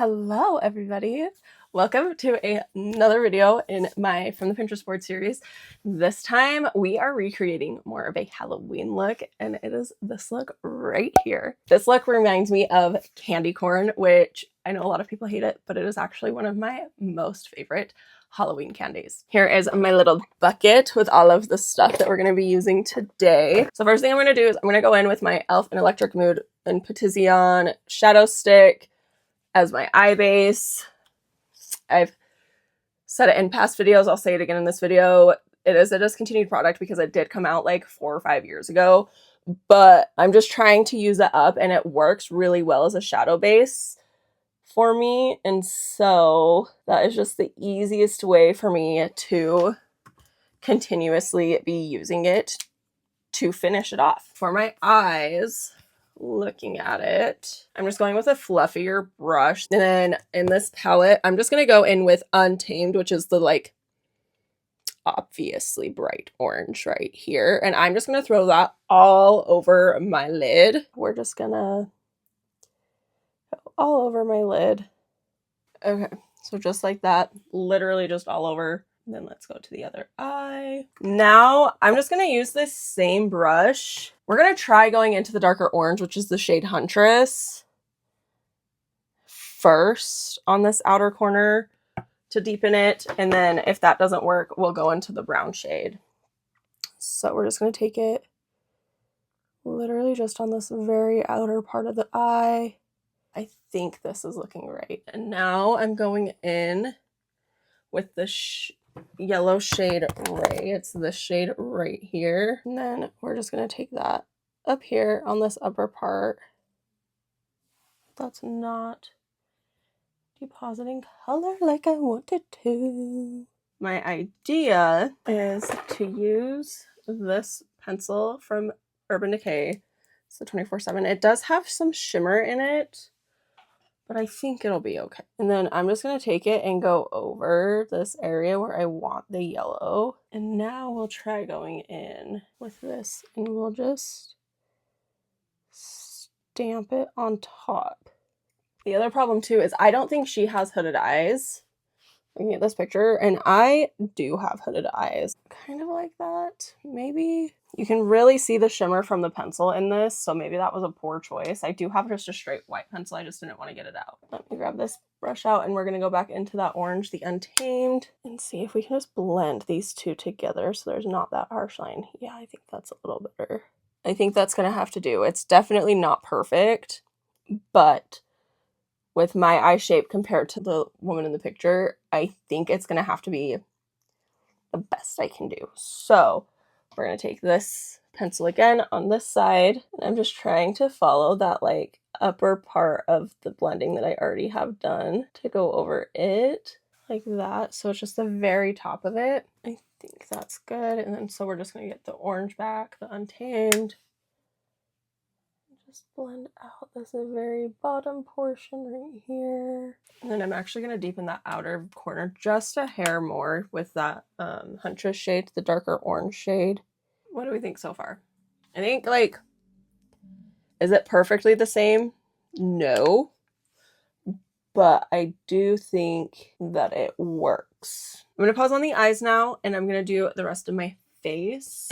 Hello everybody, welcome to another video in my From the Pinterest Board series. This time we are recreating more of a Halloween look, and it is this look right here. This look reminds me of candy corn, which I know a lot of people hate it, but it is actually one of my most favorite Halloween candies. Here is my little bucket with all of the stuff that we're going to be using today. So first thing I'm going to do is I'm going to go in with my e.l.f. and Electric Mood and Pitizion Shadow Stick as my eye base. I've said it in past videos, I'll say it again in this video. It is a discontinued product because it did come out like 4 or 5 years ago, but I'm just trying to use it up and it works really well as a shadow base for me. And so that is just the easiest way for me to continuously be using it to finish it off. For my eyes, looking at it, I'm just going with a fluffier brush, and then in this palette I'm just going to go in with Untamed, which is the like obviously bright orange right here, and I'm just going to throw that all over my lid. We're just gonna go all over my lid. Okay, so just like that, literally just all over. And then let's go to the other eye. Now I'm just going to use this same brush. We're going to try going into the darker orange, which is the shade Huntress, first on this outer corner to deepen it. And then if that doesn't work, we'll go into the brown shade. So we're just going to take it literally just on this very outer part of the eye. I think this is looking right. And now I'm going in with the yellow shade Ray. It's this shade right here. And then we're just going to take that up here on this upper part. That's not depositing color like I want it to. My idea is to use this pencil from Urban Decay. It's the 24/7. It does have some shimmer in it, but I think it'll be okay. And then I'm just going to take it and go over this area where I want the yellow. And now we'll try going in with this, and we'll just stamp it on top. The other problem too is I don't think she has hooded eyes. Looking at this picture, and I do have hooded eyes. Kind of like that, maybe. You can really see the shimmer from the pencil in this, so maybe that was a poor choice. I do have just a straight white pencil, I just didn't want to get it out. Let me grab this brush out, and we're going to go back into that orange, the Untamed, and see if we can just blend these two together so there's not that harsh line. Yeah, I think that's a little better. I think that's going to have to do. It's definitely not perfect, but with my eye shape compared to the woman in the picture, I think it's going to have to be the best I can do. So we're going to take this pencil again on this side, and I'm just trying to follow that like upper part of the blending that I already have done to go over it like that. So it's just the very top of it. I think that's good. And then so we're just going to get the orange back, the Untamed. Just blend out this very bottom portion right here. And then I'm actually going to deepen that outer corner just a hair more with that Huntress shade, the darker orange shade. What do we think so far? I think, like, is it perfectly the same? No. But I do think that it works. I'm going to pause on the eyes now, and I'm going to do the rest of my face.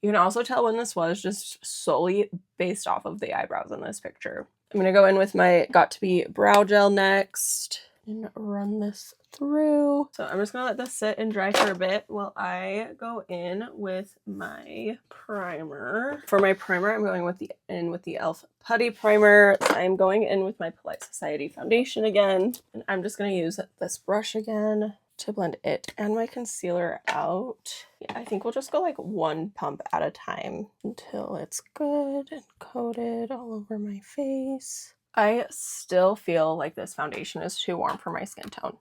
You can also tell when this was just solely based off of the eyebrows in this picture. I'm going to go in with my Got To Be brow gel next and run this through. So I'm just going to let this sit and dry for a bit while I go in with my primer. For my primer, I'm going with the e.l.f. Putty Primer. I'm going in with my Polite Society foundation again. And I'm just going to use this brush again to blend it and my concealer out. Yeah, I think we'll just go like one pump at a time until it's good and coated all over my face. I still feel like this foundation is too warm for my skin tone,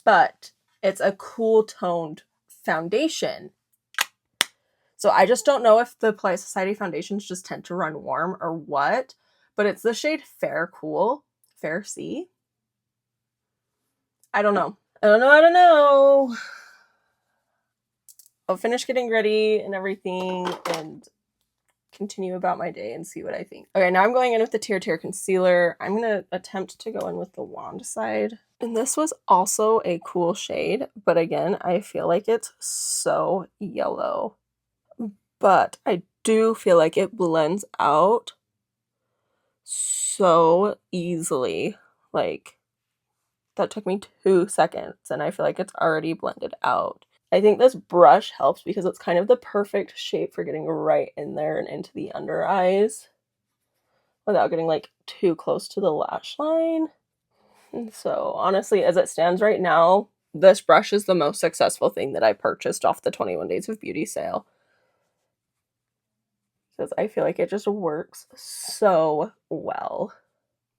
but it's a cool toned foundation. So I just don't know if the Polite Society foundations just tend to run warm or what, but it's the shade Fair Cool, Fair C. I don't know. I don't know. I'll finish getting ready and everything and continue about my day and see what I think. Okay, now I'm going in with the Tarte concealer. I'm going to attempt to go in with the wand side. And this was also a cool shade, but again, I feel like it's so yellow. But I do feel like it blends out so easily. Like, that took me 2 seconds, and I feel like it's already blended out. I think this brush helps because it's kind of the perfect shape for getting right in there and into the under eyes without getting like too close to the lash line. And so honestly, as it stands right now, this brush is the most successful thing that I purchased off the 21 Days of Beauty sale. Because I feel like it just works so well.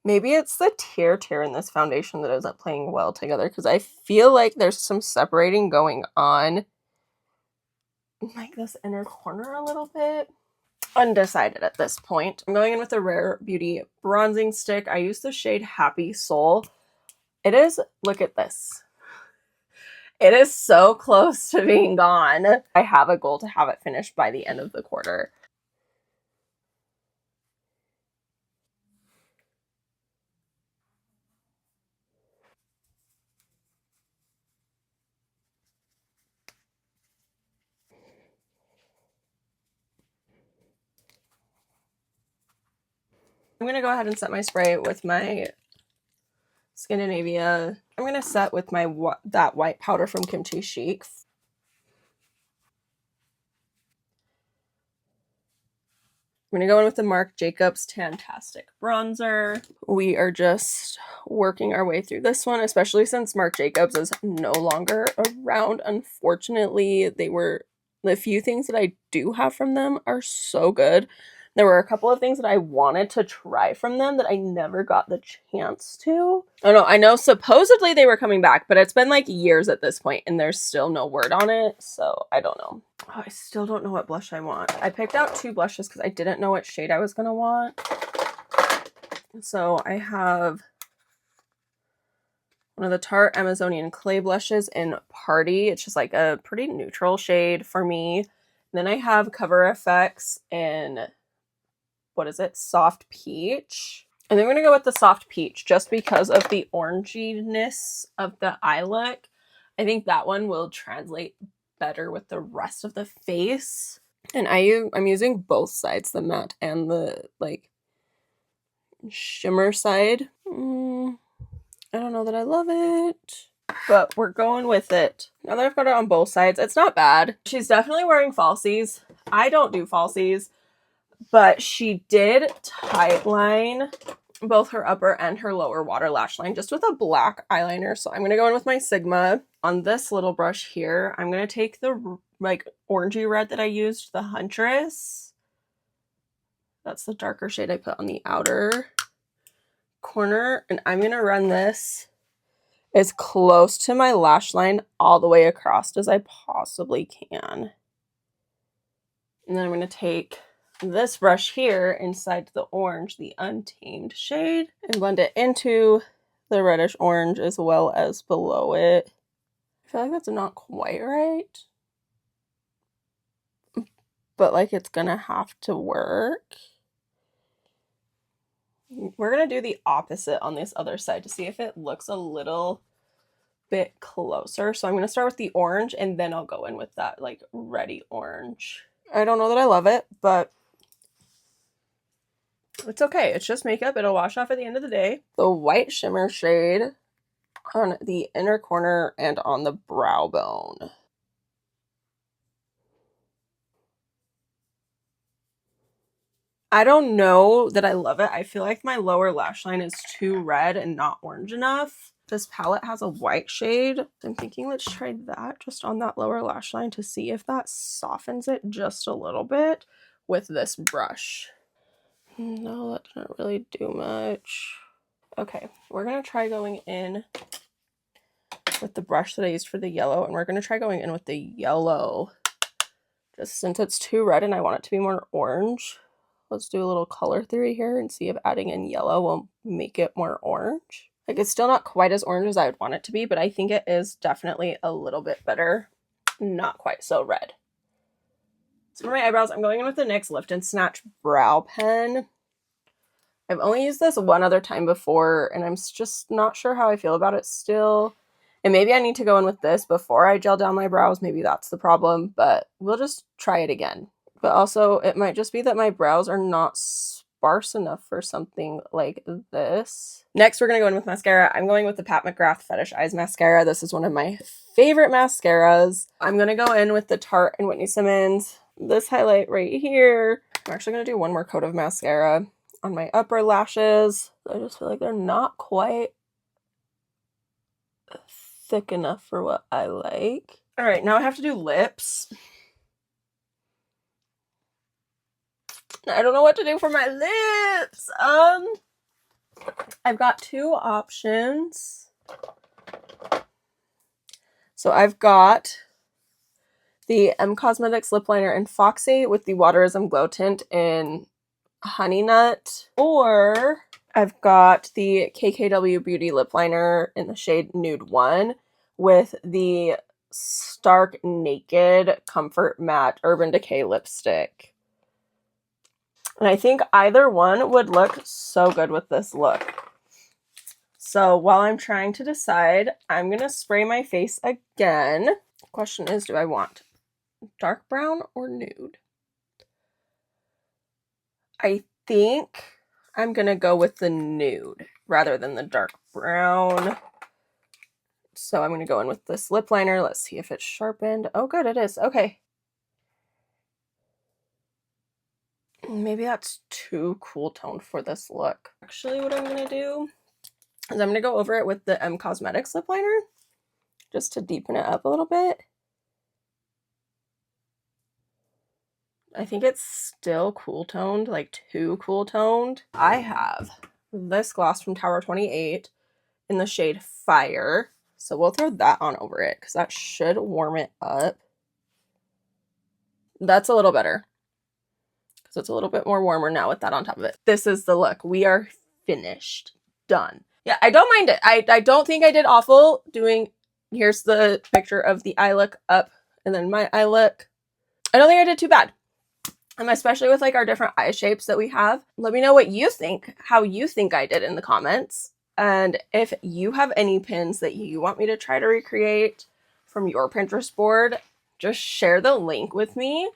Maybe it's the tear in this foundation that isn't playing well together, because I feel like there's some separating going on like this inner corner a little bit. Undecided at this point. I'm going in with the Rare Beauty bronzing stick. I use the shade Happy Soul. It is, look at this. It is so close to being gone. I have a goal to have it finished by the end of the quarter. I'm going to go ahead and set my spray with my Scandinavia. I'm going to set with my that white powder from Kimchi Chic. I'm going to go in with the Marc Jacobs Fantastic Bronzer. We are just working our way through this one, especially since Marc Jacobs is no longer around. Unfortunately, the few things that I do have from them are so good. There were a couple of things that I wanted to try from them that I never got the chance to. Oh no, I know supposedly they were coming back, but it's been like years at this point and there's still no word on it, so I don't know. Oh, I still don't know what blush I want. I picked out 2 blushes because I didn't know what shade I was going to want. So I have one of the Tarte Amazonian Clay blushes in Party. It's just like a pretty neutral shade for me. And then I have Cover FX in, what is it? Soft Peach. And then I'm going to go with the Soft Peach just because of the oranginess of the eye look. I think that one will translate better with the rest of the face. And I'm using both sides, the matte and the like shimmer side. I don't know that I love it, but we're going with it. Now that I've got it on both sides, it's not bad. She's definitely wearing falsies. I don't do falsies, but she did tightline both her upper and her lower water lash line just with a black eyeliner. So I'm going to go in with my Sigma. On this little brush here, I'm going to take the like orangey red that I used, the Huntress. That's the darker shade I put on the outer corner. And I'm going to run this as close to my lash line all the way across as I possibly can. And then I'm going to take this brush here inside the orange, the Untamed shade, and blend it into the reddish orange as well as below it. I feel like that's not quite right, but like it's gonna have to work. We're gonna do the opposite on this other side to see if it looks a little bit closer. So I'm gonna start with the orange and then I'll go in with that like reddy orange. I don't know that I love it, but it's okay. It's just makeup. It'll wash off at the end of the day. The white shimmer shade on the inner corner and on the brow bone. I don't know that I love it. I feel like my lower lash line is too red and not orange enough. This palette has a white shade. I'm thinking let's try that just on that lower lash line to see if that softens it just a little bit with this brush. No, that didn't really do much. Okay, we're going to try going in with the brush that I used for the yellow, and we're going to try going in with the yellow just since it's too red and I want it to be more orange. Let's do a little color theory here and see if adding in yellow will make it more orange. Like, it's still not quite as orange as I would want it to be, but I think it is definitely a little bit better. Not quite so red. So for my eyebrows, I'm going in with the NYX Lift and Snatch Brow Pen. I've only used this one other time before, and I'm just not sure how I feel about it still. And maybe I need to go in with this before I gel down my brows. Maybe that's the problem, but we'll just try it again. But also, it might just be that my brows are not sparse enough for something like this. Next, we're going to go in with mascara. I'm going with the Pat McGrath Fetish Eyes Mascara. This is one of my favorite mascaras. I'm going to go in with the Tarte and Whitney Simmons. This highlight right here. I'm actually going to do one more coat of mascara on my upper lashes. I just feel like they're not quite thick enough for what I like. All right, now I have to do lips. I don't know what to do for my lips. I've got two options. So I've got the Cosmetics Lip Liner in Foxy with the Waterism Glow Tint in Honey Nut, or I've got the KKW Beauty Lip Liner in the shade Nude 1 with the Stark Naked Comfort Matte Urban Decay lipstick. And I think either one would look so good with this look. So while I'm trying to decide, I'm going to spray my face again. The question is, do I want dark brown or nude? I think I'm going to go with the nude rather than the dark brown. So I'm going to go in with this lip liner. Let's see if it's sharpened. Oh, good, it is. Okay. Maybe that's too cool toned for this look. Actually, what I'm going to do is I'm going to go over it with the Cosmetics lip liner just to deepen it up a little bit. I think it's still cool toned, like too cool toned. I have this gloss from Tower 28 in the shade Fire. So we'll throw that on over it because that should warm it up. That's a little better because it's a little bit more warmer now with that on top of it. This is the look. We are finished. Done. Yeah, I don't mind it. I don't think I did awful doing, here's the picture of the eye look up and then my eye look. I don't think I did too bad. Especially with like our different eye shapes that we have. Let me know what you think, how you think I did in the comments. And if you have any pins that you want me to try to recreate from your Pinterest board, just share the link with me.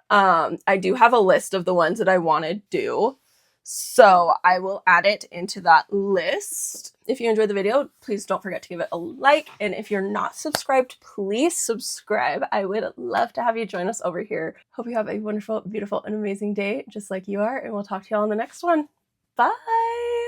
I do have a list of the ones that I want to do, so I will add it into that list. If you enjoyed the video, please don't forget to give it a like. And if you're not subscribed, please subscribe. I would love to have you join us over here. Hope you have a wonderful, beautiful, and amazing day, just like you are. And we'll talk to y'all on the next one. Bye.